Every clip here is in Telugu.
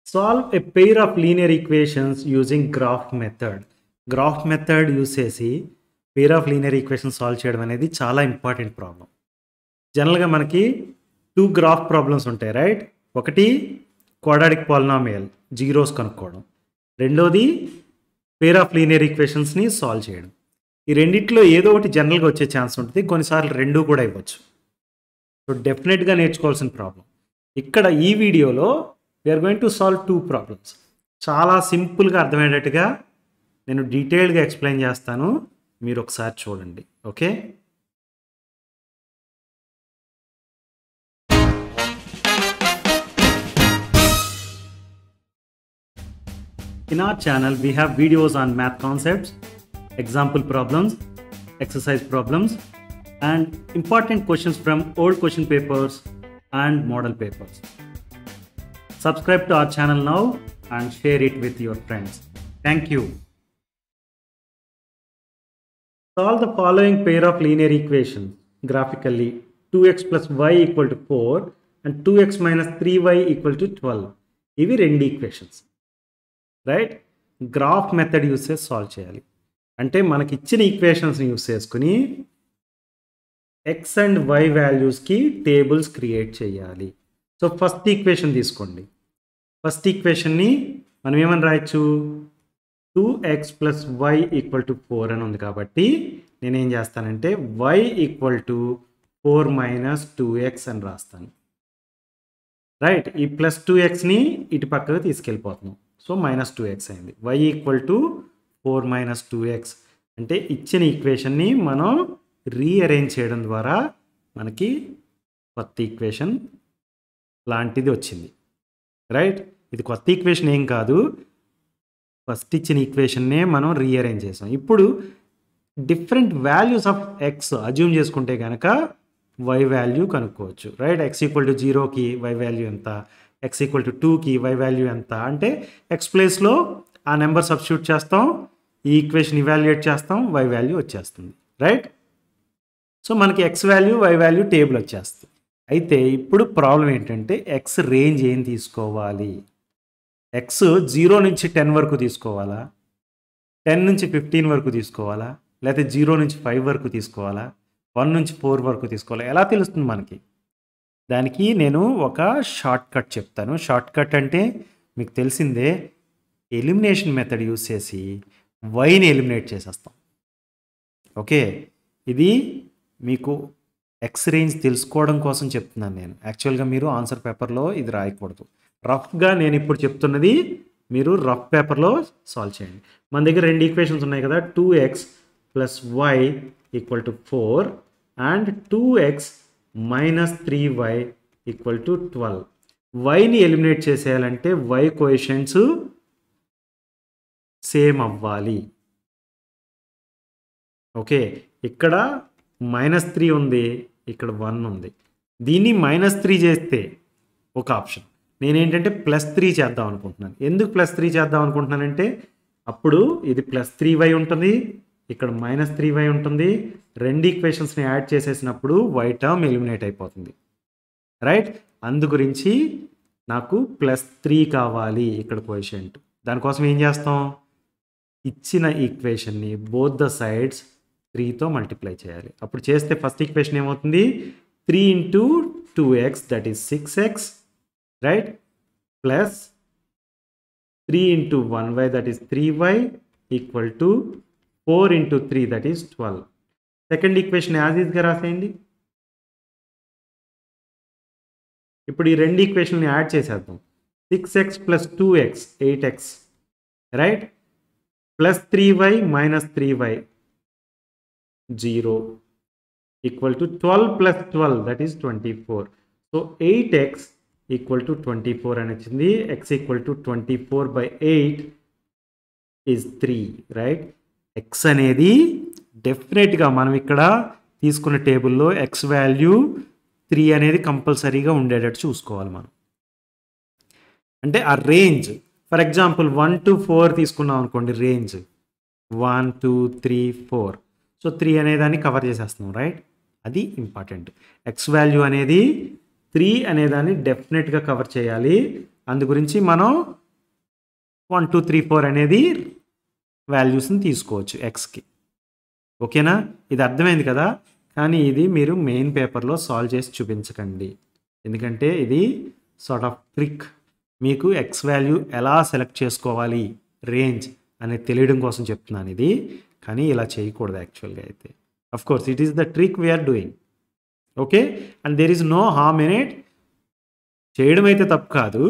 Solve a pair of linear equations using graph method. Graph method use చేసి pair of linear equations solve చేయడం అనేది చాలా ఇంపార్టెంట్ ప్రాబ్లం. జనరల్గా మనకి 2 గ్రాఫ్ ప్రాబ్లమ్స్ ఉంటాయి, రైట్? ఒకటి క్వాడ్రాటిక్ పాలినామియల్ జీరోస్ కనుక్కోవడం, రెండోది పేర్ ఆఫ్ లీనియర్ ఈక్వేషన్స్ని సాల్వ్ చేయడం. ఈ రెండిట్లో ఏదో ఒకటి జనరల్గా వచ్చే ఛాన్స్ ఉంటుంది, కొన్నిసార్లు రెండు కూడా ఇవ్వచ్చు. సో డెఫినెట్గా నేర్చుకోవాల్సిన ప్రాబ్లం. ఇక్కడ ఈ వీడియోలో we are going to solve 2 problems. చాలా సింపుల్గా అర్థమయ్యేటట్టుగా నేను డీటెయిల్డ్గా ఎక్స్ప్లెయిన్ చేస్తాను, మీరు ఒకసారి చూడండి. Okay, in our channel we have videos on math concepts, example problems, exercise problems and important questions from old question papers and model papers. Subscribe to our channel now and share it with your friends. Thank you. Solve the following pair of linear equations graphically. 2x plus y equal to 4 and 2x minus 3y equal to 12. ఇవి రెండు equations, right? Graph method use చేసి సాల్వ్ చేయాలి. అంటే మనకి ఇచ్చిన ఈక్వేషన్స్ని యూస్ చేసుకుని ఎక్స్ అండ్ వై వాల్యూస్కి టేబుల్స్ క్రియేట్ చేయాలి. సో ఫస్ట్ ఈక్వేషన్ తీసుకోండి. ఫస్ట్ ఈక్వేషన్ని మనం ఏమని రాయొచ్చు? 2x plus y equal to 4 అని ఉంది కాబట్టి నేనేం చేస్తానంటే y equal to 4 minus 2x అని రాస్తాను, రైట్? ఈ ప్లస్ 2xని ఇటు పక్కకు తీసుకెళ్ళిపోతున్నాం, సో మైనస్ 2x అయింది. y equal to 4 minus 2x అంటే ఇచ్చిన ఈక్వేషన్ని మనం రీఅరేంజ్ చేయడం ద్వారా మనకి కొత్త ఈక్వేషన్ లాంటిది వచ్చింది, రైట్? ఇది కొత్త ఈక్వేషన్ ఏం కాదు, ఫస్ట్ ఇచ్చిన ఈక్వేషన్నే మనం రీఅరేంజ్ చేసాం. ఇప్పుడు different values of x assume చేసుకుంటే కనుక వై వాల్యూ కనుక్కోవచ్చు, రైట్? ఎక్స్ ఈక్వల్ టు 0కి వై వాల్యూ ఎంత, ఎక్స్ ఈక్వల్ టు 2కి వై వాల్యూ ఎంత అంటే ఎక్స్ ప్లేస్లో ఆ నెంబర్ సబ్స్టిట్యూట్ చేస్తాం, ఈ ఈక్వేషన్ ఇవాల్యుయేట్ చేస్తాం, వై వాల్యూ వచ్చేస్తుంది, రైట్? సో మనకి x value y value table వచ్చేస్తుంది. అయితే ఇప్పుడు ప్రాబ్లం ఏంటంటే ఎక్స్ రేంజ్ ఏం తీసుకోవాలి? ఎక్స్ 0 నుంచి 10 వరకు తీసుకోవాలా, 10 నుంచి 15 వరకు తీసుకోవాలా, లేకపోతే 0 నుంచి 5 వరకు తీసుకోవాలా, 1 నుంచి 4 వరకు తీసుకోవాలా? ఎలా తెలుస్తుంది మనకి? దానికి నేను ఒక షార్ట్ కట్ చెప్తాను. షార్ట్ కట్ అంటే మీకు తెలిసిందే, ఎలిమినేషన్ మెథడ్ యూస్ చేసి వైని ఎలిమినేట్ చేసేస్తాం. ఓకే, ఇది మీకు ఎక్స్ రేంజ్ తెలుసుకోవడం కోసం చెప్తున్నాను నేను. యాక్చువల్గా మీరు ఆన్సర్ పేపర్లో ఇది రాయకూడదు. రఫ్గా నేను ఇప్పుడు చెప్తున్నది మీరు రఫ్ పేపర్లో సాల్వ్ చేయండి. మన దగ్గర రెండు ఈక్వేషన్స్ ఉన్నాయి కదా, 2x plus y equal to 4 and 2x minus 3y equal to 12. వైని ఎలిమినేట్ చేసేయాలంటే వై కోఎఫిషియెంట్స్ సేమ్ అవ్వాలి. ఓకే, ఇక్కడ -3 ఉంది, ఇక్కడ 1 ఉంది. దీన్ని -3 చేస్తే ఒక ఆప్షన్. నేనేంటంటే +3 చేద్దాం అనుకుంటున్నాను. ఎందుకు +3 చేద్దాం అనుకుంటున్నానంటే అప్పుడు ఇది +3y ఉంటుంది, ఇక్కడ -3y ఉంటుంది. రెండు ఈక్వేషన్స్ని యాడ్ చేసేసినప్పుడు y టర్మ్ ఎలిమినేట్ అయిపోతుంది, రైట్? అందు గురించి నాకు +3 కావాలి ఇక్కడ కోఎఫిషియంట్. దానికోసం ఏం చేస్తాం? ఇచ్చిన ఈక్వేషన్ని బోత్ ద సైడ్స్ 3తో మల్టిప్లై చేయాలి. అప్పుడు చేస్తే ఫస్ట్ ఈక్వేషన్ ఏమవుతుంది? 3 into 2x that is 6x, right? Plus 3 into 1y that is 3y equal to 4 into 3 that is 12. Second equation as ఈజ్గా రాసేయండి. ఇప్పుడు ఈ రెండు ఈక్వేషన్ని యాడ్ చేసేద్దాం. 6x plus 2x 8x, right? Plus 3y minus 3y 0 equal to 12 plus 12 that is 24. So 8x equal to 24 అని వచ్చింది. x equal to 24/8 is 3, right? x అనేది డెఫినెట్గా మనం ఇక్కడ తీసుకున్న టేబుల్లో x వాల్యూ 3 అనేది కంపల్సరీగా ఉండేటట్టు చూసుకోవాలి మనం. అంటే ఆ రేంజ్, ఫర్ ఎగ్జాంపుల్ 1 to 4 తీసుకున్నాం అనుకోండి, రేంజ్ 1 2 3 4, సో 3 అనేదాన్ని కవర్ చేసేస్తున్నాం, రైట్? అది ఇంపార్టెంట్. ఎక్స్ వాల్యూ అనేది 3 అనేదాన్ని డెఫినెట్గా కవర్ చేయాలి. అందు గురించి మనం 1 2 3 4 అనేది వాల్యూస్ని తీసుకోవచ్చు ఎక్స్కి. ఓకేనా? ఇది అర్థమైంది కదా? కానీ ఇది మీరు మెయిన్ పేపర్లో సాల్వ్ చేసి చూపించకండి, ఎందుకంటే ఇది సార్ట్ ఆఫ్ ట్రిక్. మీకు ఎక్స్ వాల్యూ ఎలా సెలెక్ట్ చేసుకోవాలి రేంజ్ అనేది తెలియడం కోసం చెప్తున్నాను ఇది, కానీ ఇలా చేయకూడదు యాక్చువల్గా అయితే. Of course it is the trick we are doing. Okay, and there is no harm in it. చేయడం అయితే తప్పు కాదు,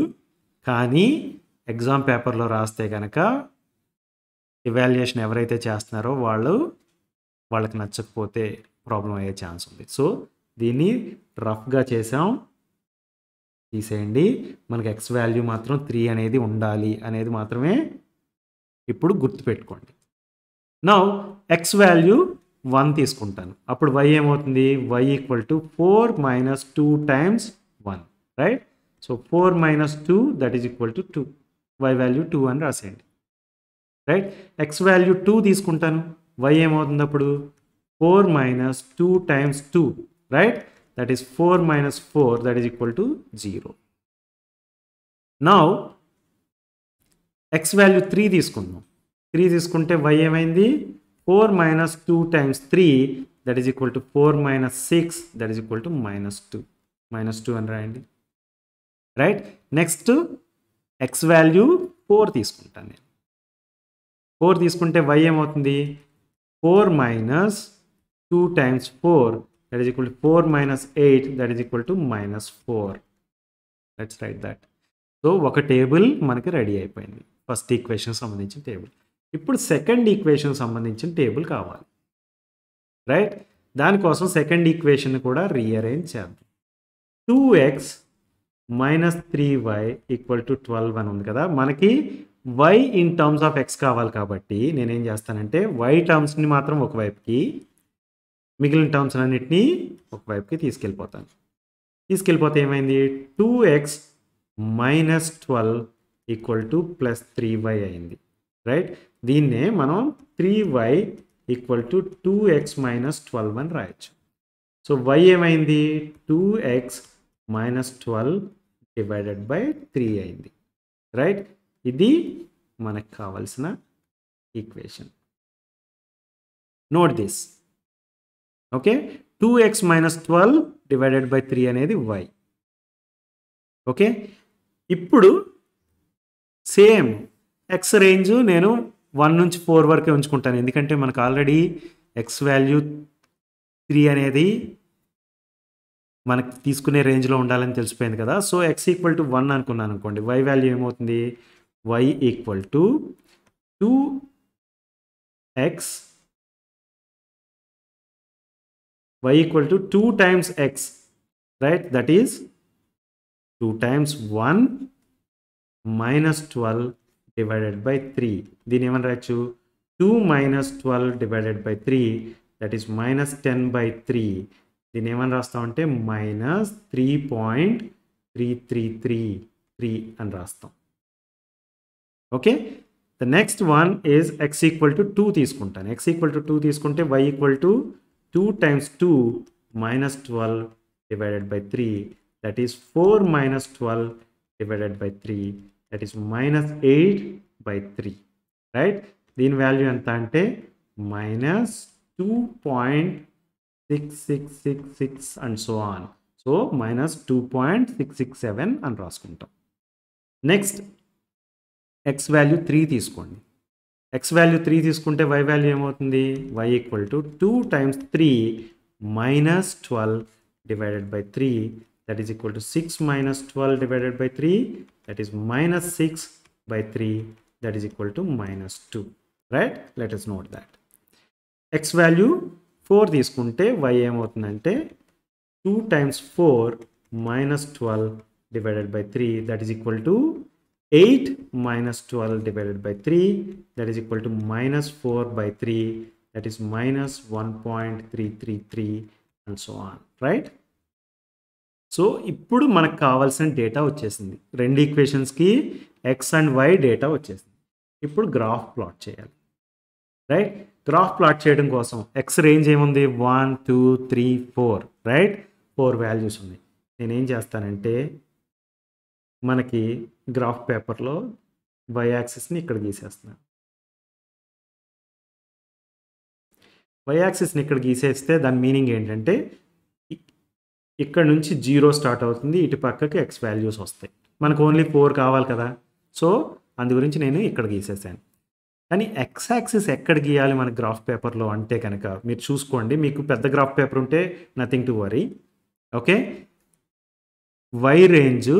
కానీ ఎగ్జామ్ పేపర్లో రాస్తే కనుక ఎవాల్యుయేషన్ ఎవరైతే చేస్తున్నారో వాళ్ళకి నచ్చకపోతే ప్రాబ్లం అయ్యే ఛాన్స్ ఉంది. సో దీన్ని రఫ్గా చేసాం, తీసేయండి. మనకి ఎక్స్ వాల్యూ మాత్రం 3 అనేది ఉండాలి అనేది మాత్రమే ఇప్పుడు గుర్తుపెట్టుకోండి. నౌ ఎక్స్ వాల్యూ 1 తీసుకుంటాను, అప్పుడు y ఏమవుతుంది? y equal to 4 minus 2 times 1, right? So 4 minus 2 that is equal to 2. y value 2 అని రాసేయండి, రైట్? ఎక్స్ వాల్యూ 2 తీసుకుంటాను, y ఏమవుతుంది అప్పుడు? 4 minus 2 times 2, right? That is 4 minus 4 that is equal to 0. Now X value 3 తీసుకుందాం. 3 తీసుకుంటే y ఏమైంది? 4 minus 2 times 3 that is equal to 4 minus 6 that is equal to -2. -2 అని రాయండి, రైట్? నెక్స్ట్ ఎక్స్ వాల్యూ 4 తీసుకుంటాను నేను. 4 తీసుకుంటే y ఏమవుతుంది? 4 minus 2 times 4 that is equal to 4 minus 8 that is equal to -4. Let's write that. So ఒక టేబుల్ మనకి రెడీ అయిపోయింది, ఫస్ట్ ఈక్వేషన్ సంబంధించిన టేబుల్. ఇప్పుడు సెకండ్ ఈక్వేషన్ సంబంధించిన టేబుల్ కావాలి, రైట్? దానికోసం సెకండ్ ఈక్వేషన్ కూడా రీఅరేంజ్ చేద్దాం. 2x minus 3y equal to 12 అని ఉంది కదా. మనకి y in terms of x కావాలి కాబట్టి నేనేం చేస్తానంటే y టర్మ్స్ని మాత్రం ఒకవైపుకి, మిగిలిన టర్మ్స్ అన్నిటినీ ఒకవైపుకి తీసుకెళ్ళిపోతే ఏమైంది? 2x minus 12 equal to plus 3y అయింది, రైట్? దీన్నే మనం 3y equal to 2x minus 12 అని రాయొచ్చు. సో y ఏమైంది? 2x మైనస్ 12 డివైడెడ్ బై 3 అయింది, రైట్? ఇది మనకు కావాల్సిన equation. Note this, okay? 2x minus 12 divided by 3 అనేది y. ఓకే, ఇప్పుడు సేమ్ ఎక్స్ రేంజ్ నేను 1 నుంచి 4 వరకే ఉంచుకుంటాను, ఎందుకంటే మనకు ఆల్రెడీ ఎక్స్ వాల్యూ 3 అనేది మనకు తీసుకునే రేంజ్లో ఉండాలని తెలిసిపోయింది కదా. సో ఎక్స్ ఈక్వల్ టు 1 అనుకున్నాను అనుకోండి, y వాల్యూ ఏమవుతుంది? y equal to 2x, y equal to 2 times x, right? That is 2 times 1 minus 12 divided by 3. దీని ఏమని రాయొచ్చు? 2 minus 12 divided by 3 that is minus 10 by 3. దీన్ని ఏమని రాస్తామంటే మైనస్ 3.3333 అని రాస్తాం. Okay, the next one is X equal to 2 తీసుకుంటాను. ఎక్స్ ఈక్వల్ టు 2 తీసుకుంటే y equal to 2 times 2 minus 12 divided by 3 that is 4 minus 12 divided by 3 that is minus 8 by 3, right? దీని వాల్యూ ఎంత అంటే minus 2.6666 and so on. So minus 2.667 అని రాసుకుంటాం. నెక్స్ట్ ఎక్స్ వాల్యూ 3 తీసుకోండి. ఎక్స్ వాల్యూ 3 తీసుకుంటే y వాల్యూ ఏమవుతుంది? y equal to 2 times 3 minus 12 divided by 3 that is equal to 6 minus 12 divided by 3 that is minus 6 by 3 that is equal to minus 2, right? Let us note that. X value 4 తీసుకుంటే y ఏమవుతుందంటే 2 times 4 minus 12 divided by 3 that is equal to 8 minus 12 divided by 3 that is equal to minus 4 by 3 that is minus 1.333 and so on, right? So ఇప్పుడు మనకు కావాల్సిన డేటా వచ్చేసింది, రెండు ఈక్వేషన్స్కి ఎక్స్ అండ్ వై డేటా వచ్చేసింది. ఇప్పుడు గ్రాఫ్ ప్లాట్ చేయాలి, రైట్? గ్రాఫ్ ప్లాట్ చేయడం కోసం ఎక్స్ రేంజ్ ఏముంది? 1 2 3 4, రైట్? 4 వాల్యూస్ ఉన్నాయి. నేనేం చేస్తానంటే మనకి గ్రాఫ్ పేపర్లో వై యాక్సిస్ని ఇక్కడ గీసేస్తున్నాను. వై యాక్సిస్ని ఇక్కడ గీసేస్తే దాని మీనింగ్ ఏంటంటే ఇక్కడ నుంచి 0 స్టార్ట్ అవుతుంది, ఇటు పక్కకి ఎక్స్ వాల్యూస్ వస్తాయి. మనకు ఓన్లీ 4 కావాలి కదా, సో అందు గురించి నేను ఇక్కడ గీసేసాను. కానీ ఎక్స్ యాక్సిస్ ఎక్కడ గీయాలి మన గ్రాఫ్ పేపర్లో అంటే కనుక మీరు చూసుకోండి, మీకు పెద్ద గ్రాఫ్ పేపర్ ఉంటే nothing to worry. Okay, y range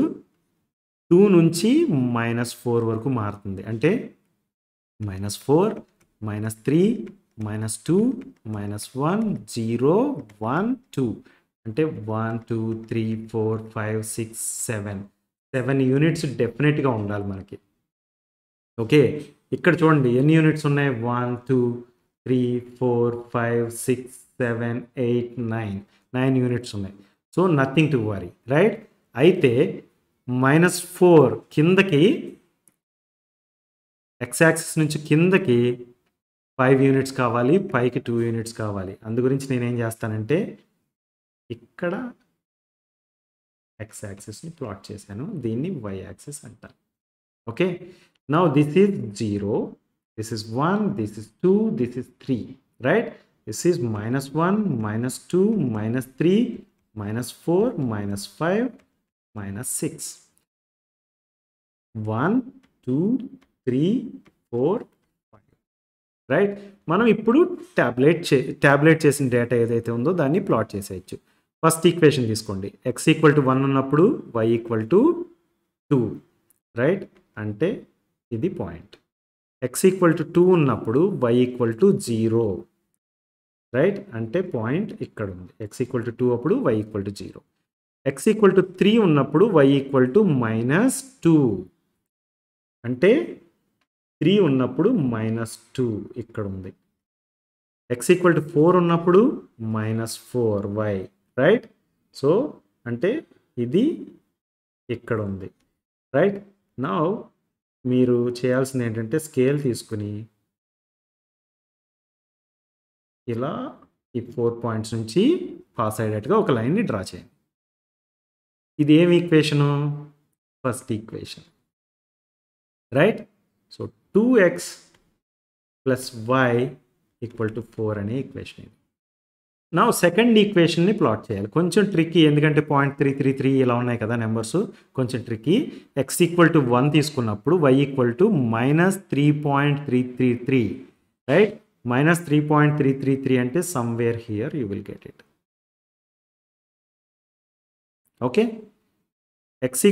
2 నుంచి -4 వరకు మారుతుంది. అంటే -4, -3, -2, -1, 0, 1, 2 అంటే 1, 2, 3, 4, 5, 6, 7 యూనిట్స్ డెఫినెట్గా ఉండాలి మనకి. ఓకే, ఇక్కడ చూడండి ఎన్ని యూనిట్స్ ఉన్నాయి, 1, 2, 3, 4, 5, 6, 7, 8, 9 యూనిట్స్ ఉన్నాయి. So nothing to worry, right. అయితే -4 కిందకి ఎక్స్ యాక్సిస్ నుంచి కిందకి 5 యూనిట్స్ కావాలి, పైకి 2 యూనిట్స్ కావాలి. అందు గురించి నేనేం చేస్తానంటే ఇక్కడ ఎక్స్ యాక్సిస్ని ప్లాట్ చేశాను, దీన్ని వై యాక్సిస్ అంటాను. Okay, now this is 0, this is 1, this is 2, this is 3, right. This is -1, -2, -3, -4, -5, -6. 1, 2, 3, 4, 5, right. మనం ఇప్పుడు ట్యాబ్లెట్ చేసిన డేటా ఏదైతే ఉందో దాన్ని ప్లాట్ చేసేయచ్చు. ఫస్ట్ ఈక్వేషన్ తీసుకోండి, x = 1 ఉన్నప్పుడు y = 2, రైట్. అంటే ఇది పాయింట్. x = 2 ఉన్నప్పుడు y = 0, రైట్. అంటే పాయింట్ ఇక్కడ ఉంది. x = 2 అప్పుడు y = 0. x = 3 ఉన్నప్పుడు y = -2, అంటే 3 ఉన్నప్పుడు -2 ఇక్కడ ఉంది. x = 4 ఉన్నప్పుడు -4y, రైట్. సో అంటే ఇది ఇక్కడ ఉంది, రైట్. నౌ మీరు చేయాల్సింది ఏంటంటే స్కేల్ తీసుకుని ఇలా ఈ 4 పాయింట్స్ నుంచి పాస్ అయ్యేటట్టుగా ఒక లైన్ని డ్రా చేయండి. ఇది ఏం equation, first equation, right. So 2x + y = 4 అనే ఈక్వేషన్ ఇది. నా సెకండ్ ఈక్వేషన్ని ప్లాట్ చేయాలి. కొంచెం ట్రిక్కీ, ఎందుకంటే 0.333 ఇలా ఉన్నాయి కదా నెంబర్స్, కొంచెం ట్రిక్కీ. x = 1 తీసుకున్నప్పుడు y = -3.333, రైట్. -3.333 అంటే somewhere here you will get it. Okay, x =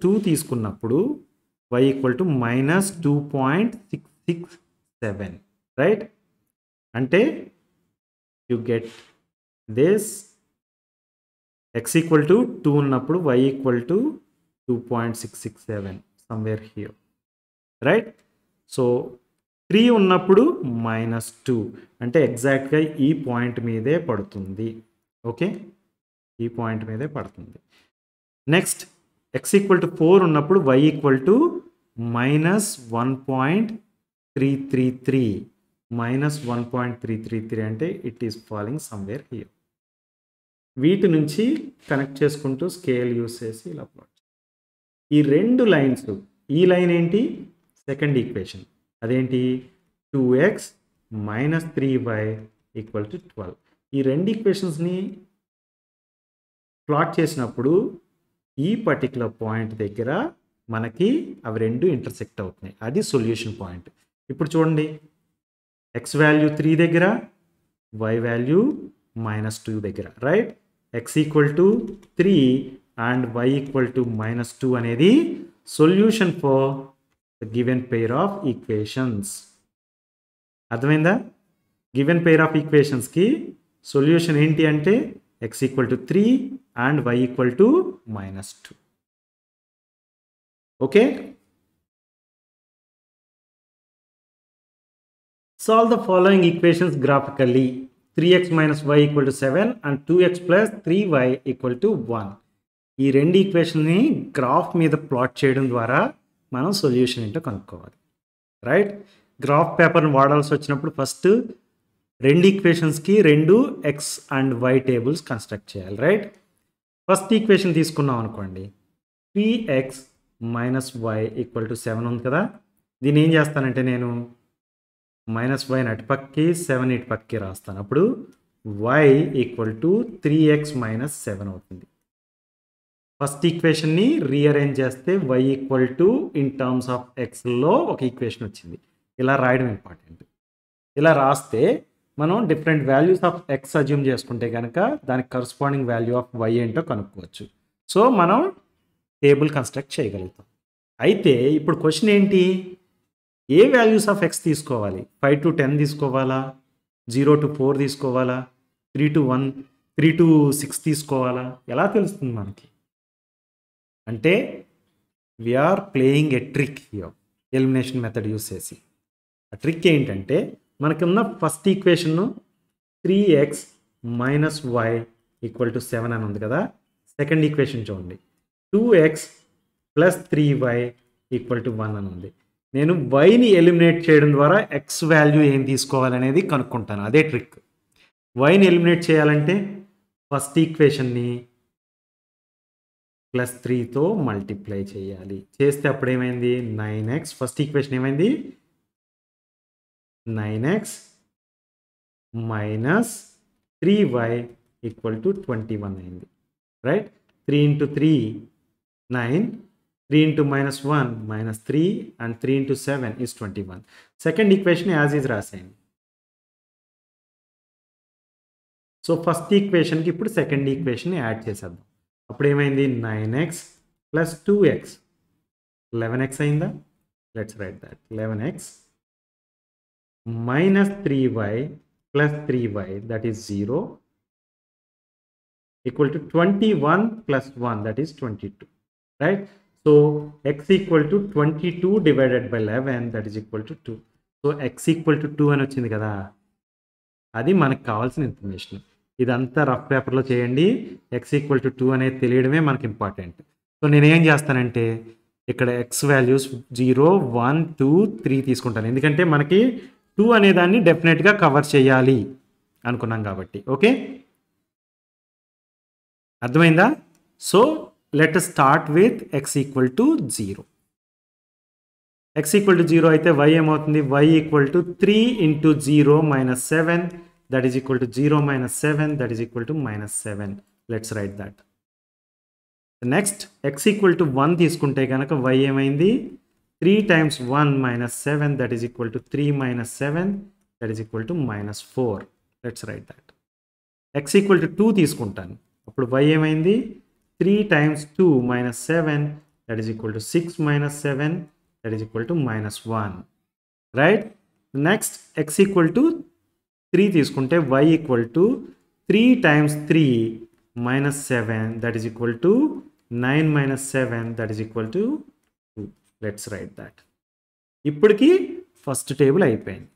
2 తీసుకున్నప్పుడు y = -2.667, రైట్. అంటే యు గెట్ దిస్. x = 2 ఉన్నప్పుడు y = 2.667 somewhere here, right. So 3 ఉన్నప్పుడు -2 అంటే ఎగ్జాక్ట్గా ఈ పాయింట్ మీదే పడుతుంది. ఓకే, ఈ పాయింట్ మీదే పడుతుంది. నెక్స్ట్ x = 4 ఉన్నప్పుడు y = -1.333, -1.333 అంటే it is falling somewhere here. వీటి నుంచి కనెక్ట్ చేసుకుంటూ స్కేల్ యూస్ చేసి ఇలా ప్లాట్. ఈ రెండు లైన్స్, ఈ లైన్ ఏంటి, సెకండ్ ఈక్వేషన్, అదేంటి 2x - 3y = 12. ఈ రెండు ఈక్వేషన్స్ని ప్లాట్ చేసినప్పుడు ఈ పర్టికులర్ పాయింట్ దగ్గర మనకి అవి రెండు ఇంటర్సెక్ట్ అవుతున్నాయి, అది సొల్యూషన్ పాయింట్. ఇప్పుడు చూడండి, x వాల్యూ 3 దగ్గర, y వాల్యూ -2 దగ్గర, రైట్. x = 3 అండ్ y = -2 అనేది solution for the given pair of equations. అర్థమైందా? గివెన్ పెయిర్ ఆఫ్ ఈక్వేషన్స్కి సొల్యూషన్ ఏంటి అంటే x = 3 and y = -2. Okay, solve the following equations graphically. 3x - y = 7 and 2x + 3y = 1. ఈ రెండు ఈక్వేషన్ని గ్రాఫ్ మీద ప్లాట్ చేయడం ద్వారా మనం సొల్యూషన్ ఏంటో కనుక్కోవాలి, రైట్. గ్రాఫ్ పేపర్ని వాడాల్సి వచ్చినప్పుడు ఫస్ట్ రెండు ఈక్వేషన్స్కి రెండు x and y tables construct చేయాలి, రైట్. ఫస్ట్ ఈక్వేషన్ తీసుకున్నాం అనుకోండి, 3x - y = 7 ఉంది కదా. దీన్ని ఏం చేస్తానంటే నేను -y అటుపక్కకి 7 ఇటుపక్కకి రాస్తాను. అప్పుడు y equal to 3x minus 7 అవుతుంది. ఫస్ట్ ఈక్వేషన్ని రీఅరేంజ్ చేస్తే y equal to in terms of ఎక్స్లో ఒక ఈక్వేషన్ వచ్చింది. ఇలా రాయడం ఇంపార్టెంట్. ఇలా రాస్తే మనం different values of x assume చేసుకుంటే కనుక దానికి కరస్పాండింగ్ వాల్యూ ఆఫ్ y ఏంటో కనుక్కోవచ్చు. సో మనం టేబుల్ కన్స్ట్రక్ట్ చేయగలుగుతాం. అయితే ఇప్పుడు క్వశ్చన్ ఏంటి, ఏ వాల్యూస్ ఆఫ్ ఎక్స్ తీసుకోవాలి? 5 to 10 తీసుకోవాలా, 0 to 4 తీసుకోవాలా, 3 to 1, 3 to 6 తీసుకోవాలా? ఎలా తెలుస్తుంది మనకి అంటే we are playing a trick here, elimination method use చేసి. ఆ ట్రిక్ ఏంటంటే మనకున్న first equation 3x minus y equal to 7 అని ఉంది కదా. సెకండ్ ఈక్వేషన్ చూడండి, 2x plus 3y equal to 1 అని ఉంది. నేను వైని ఎలిమినేట్ చేయడం ద్వారా ఎక్స్ వాల్యూ ఏం తీసుకోవాలనేది కనుక్కుంటాను. అదే ట్రిక్. వైని ఎలిమినేట్ చేయాలంటే ఫస్ట్ ఈక్వేషన్ని +3తో మల్టిప్లై చేయాలి. చేస్తే అప్పుడు ఏమైంది, 9x. ఫస్ట్ ఈక్వేషన్ ఏమైంది, 9x minus 3y equal to 21 అయింది. Right. 3 into 3 9, 3 into -1 -3 and 3 into 7 is 21. Second equation as is రాసేయండి. సో ఫస్ట్ ఈక్వేషన్కి ఇప్పుడు సెకండ్ ఈక్వేషన్ యాడ్ చేసేద్దాం. అప్పుడు ఏమైంది, 9x ప్లస్ 2x 11x అయిందా. Let's write that. 11x minus 3y plus 3y that is 0 equal to 21 plus 1 that is 22, right? So x equal to 22 divided by 11 that is equal to 2. So x equal to 2 అని వచ్చింది కదా, అది మనకు కావాల్సిన ఇన్ఫర్మేషన్. ఇదంతా రఫ్ పేపర్లో చేయండి. x ఈక్వల్ టు 2 అనేది తెలియడమే మనకి ఇంపార్టెంట్. సో నేనేం చేస్తానంటే ఇక్కడ x వాల్యూస్ 0, 1, 2, 3 తీసుకుంటాను. ఎందుకంటే మనకి 2 అనే దాన్ని డెఫినెట్గా కవర్ చేయాలి అనుకున్నాం కాబట్టి. ఓకే, అర్థమైందా? So let start with x equal to 0. x equal to 0 అయితే y ఏమవుతుంది, y equal to 3 into 0 minus 7 that is equal to 0 minus 7 that is equal to -7. Let's write that. Next x equal to 1 తీసుకుంటే కనుక y ఏమైంది, 3 times 1 minus 7 that is equal to 3 minus 7 that is equal to -4. Let's write that. x equal to 2 తీసుకుంటాను. అప్పుడు y ఏమైంది, 3 times 2 minus 7 that is equal to 6 minus 7 that is equal to -1. Right? Next x equal to 3 తీసుకుంటే y equal to 3 times 3 minus 7 that is equal to 9 minus 7 that is equal to 2. Let's write that. ఇప్పటికి ఫస్ట్ టేబుల్ అయిపోయింది.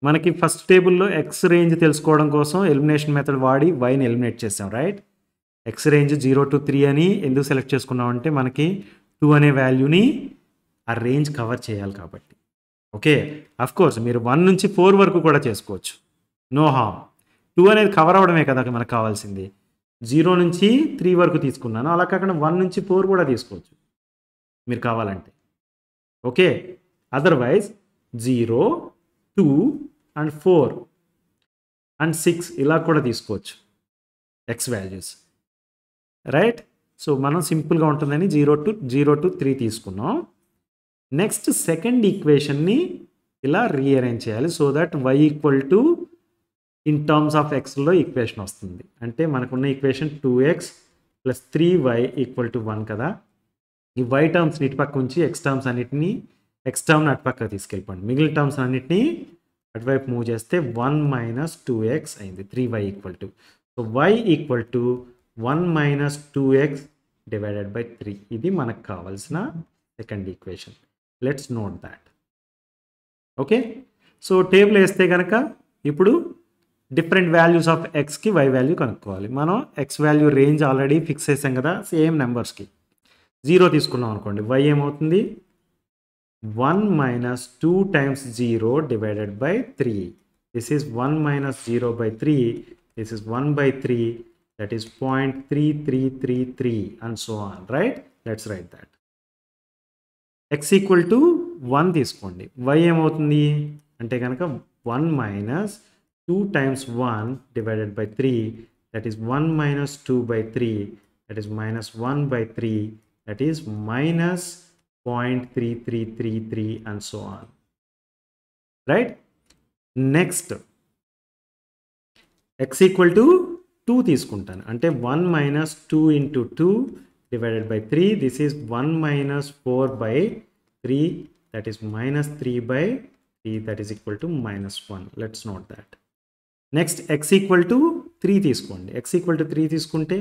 మనకి ఫస్ట్ టేబుల్లో ఎక్స్ రేంజ్ తెలుసుకోవడం కోసం ఎలిమినేషన్ మెథడ్ వాడి వైని ఎలిమినేట్ చేసాం. రైట్? ఎక్స్ రేంజ్ 0 to 3 అని ఎందుకు సెలెక్ట్ చేసుకున్నాం అంటే మనకి 2 అనే వాల్యూని ఆ రేంజ్ కవర్ చేయాలి కాబట్టి. ఓకే, అఫ్కోర్స్ మీరు 1 నుంచి 4 వరకు కూడా చేసుకోవచ్చు, నో హార్మ్. 2 అనేది కవర్ అవ్వడమే కదా మనకు కావాల్సింది. 0 నుంచి 3 వరకు తీసుకున్నాను, అలా కాకుండా 1 నుంచి 4 కూడా తీసుకోవచ్చు మీరు కావాలంటే. ఓకే, అదర్వైజ్ 0, 2 and 4 and 6 ఇలా కూడా తీసుకోవచ్చు ఎక్స్ వాల్యూస్. రైట్? సో మనం సింపుల్గా ఉంటుందని 0 to 3 తీసుకున్నాం. నెక్స్ట్ సెకండ్ ఈక్వేషన్ని ఇలా రీఅరేంజ్ చేయాలి so that y equal to in terms of ఎక్స్లో ఈక్వేషన్ వస్తుంది. అంటే మనకున్న equation 2x plus 3y equal to 1 కదా. ఈ y టర్మ్స్ని ఇటు పక్క ఉంచి ఎక్స్ టర్మ్స్ అన్నిటిని ఎక్స్ టర్మ్ని అటు పక్క తీసుకెళ్ళిపోండి. మిగిలిన టర్మ్స్ అన్నిటిని అటువైపు మూవ్ చేస్తే 1 minus 2x అయింది. 3y equal to, so y equal to 1 minus 2x divided by 3. ఇది మనకు కావాల్సిన second equation. Let's note that. Okay, so table వేస్తే కనుక ఇప్పుడు డిఫరెంట్ వాల్యూస్ ఆఫ్ ఎక్స్కి వై వాల్యూ కనుక్కోవాలి. మనం x value range already fix చేసాం కదా సేమ్ నెంబర్స్కి. 0 తీసుకున్నాం అనుకోండి, y ఏమవుతుంది, 1 minus 2 times 0 divided by 3. This is 1 minus 0 by 3. This is 1 by 3. That is 0.3333 and so on. Right? Let's write that. X equal to 1 తీసుకోండి. y ఏమవుతుంది అంటే కనుక 1 minus 2 times 1 divided by 3 that is 1 minus 2 by 3 that is minus 1 by 3 that is minus 0.3333 and so on. Right. Next x equal to 2 తీసుకుంటాను. అంటే 1 minus 2 into 2 divided by 3. This is 1 minus 4 by 3, that is minus 3 by 3, that is equal to minus 1. Let's note that. Next, x equal to 3 తీసుకోండి. x equal to 3 తీసుకుంటే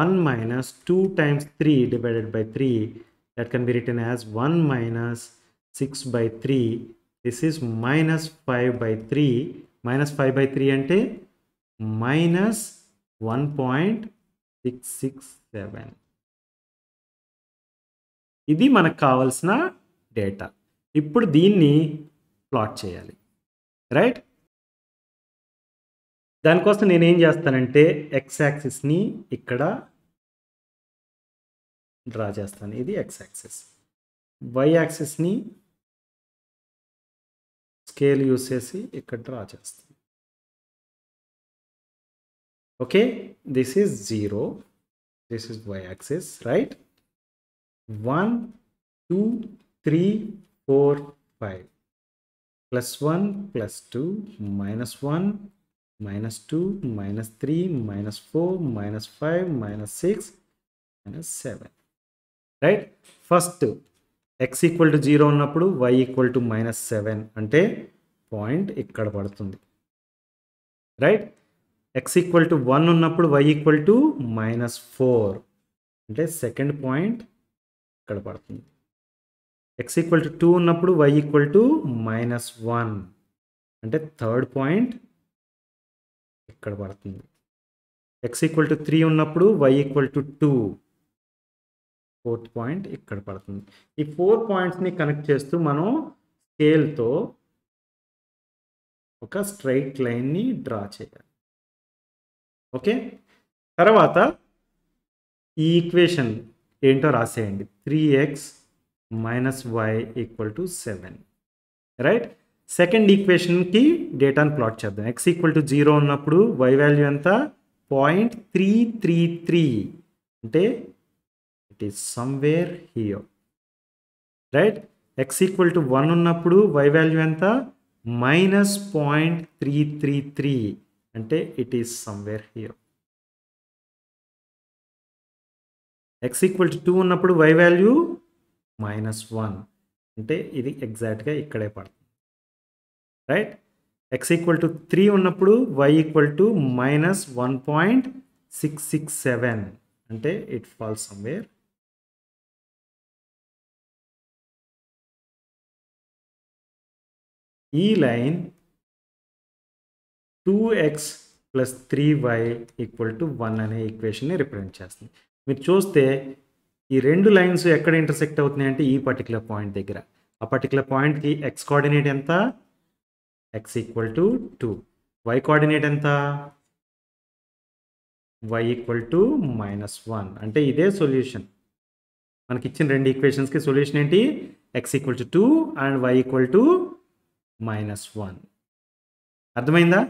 1 minus 2 times 3 divided by 3, that can be written as 1 minus 6 by 3. This is minus 5 by 3. Minus 5 by 3 అంటే minus 1.667. ఇది మనకు కావాల్సిన డేటా. ఇప్పుడు దీన్ని ప్లాట్ చేయాలి. రైట్. దానికోసం నేనేం చేస్తానంటే ఎక్స్ యాక్సిస్ని ఇక్కడ డ్రా చేస్తాను. ఇది ఎక్స్ యాక్సిస్. వై యాక్సిస్ని స్కేల్ యూస్ చేసి ఇక్కడ డ్రా చేస్తాను. Okay, this is 0, this is y axis. Right. 1, 2, 3, 4, 5. Plus 1, plus 2, minus 1, minus 2, minus 3, minus 4, minus 5, minus 6, minus 7. Right? First, x equal to 0 ఉన్నప్పుడు y equal to minus 7 అంటే పాయింట్ ఇక్కడ పడుతుంది. రైట్. x equal to 1 ఉన్నప్పుడు y equal to minus 4 అంటే సెకండ్ పాయింట్ ఇక్కడ పడుతుంది. x ఈక్వల్ టు 2 ఉన్నప్పుడు y ఈక్వల్ టు మైనస్ 1 అంటే థర్డ్ పాయింట్ ఇక్కడ పడుతుంది. x ఈక్వల్ టు 3 ఉన్నప్పుడు y equal to 2 fourth point ఇక్కడ పడుతుంది. ఈ 4 పాయింట్స్ని కనెక్ట్ చేస్తూ మనం స్కేల్తో ఒక స్ట్రైట్ లైన్ని డ్రా చేయాలి. ఓకే. తర్వాత ఈ ఈక్వేషన్ ఏంటో రాసేయండి. 3x minus y equal to 7. Right. Second ఈక్వేషన్కి డేటాను ప్లాట్ చేద్దాం. x ఈక్వల్ టు 0 ఉన్నప్పుడు y వాల్యూ ఎంత 0.333 అంటే it is somewhere here. Right. x equal to 1 ఉన్నప్పుడు y వాల్యూ ఎంత మైనస్ 0.333 అంటే it is somewhere here. x equal to 2 ఉన్నప్పుడు y వాల్యూ మైనస్ 1 అంటే ఇది ఎగ్జాక్ట్గా ఇక్కడే పడుతుంది. రైట్. x ఈక్వల్ టు 3 ఉన్నప్పుడు y ఈక్వల్ టు మైనస్ 1.667 అంటే ఇట్ ఫాల్స్ సమ్వేర్. ఈ line 2x plus 3y equal to 1 అనే ఈక్వేషన్ని రిప్రజెంట్ చేస్తుంది. మీరు చూస్తే ఈ రెండు లైన్స్ ఎక్కడ ఇంటర్సెక్ట్ అవుతున్నాయి అంటే ఈ పర్టికులర్ పాయింట్ దగ్గర. ఆ పర్టికులర్ పాయింట్కి ఎక్స్ కోఆర్డినేట్ ఎంత x equal to 2, y coordinate ఎంత వై ఈక్వల్ టు మైనస్ 1 అంటే ఇదే సొల్యూషన్. మనకి ఇచ్చిన రెండు ఈక్వేషన్స్కి సొల్యూషన్ ఏంటి x equal to 2 and y equal to minus 1. అర్థమైందా?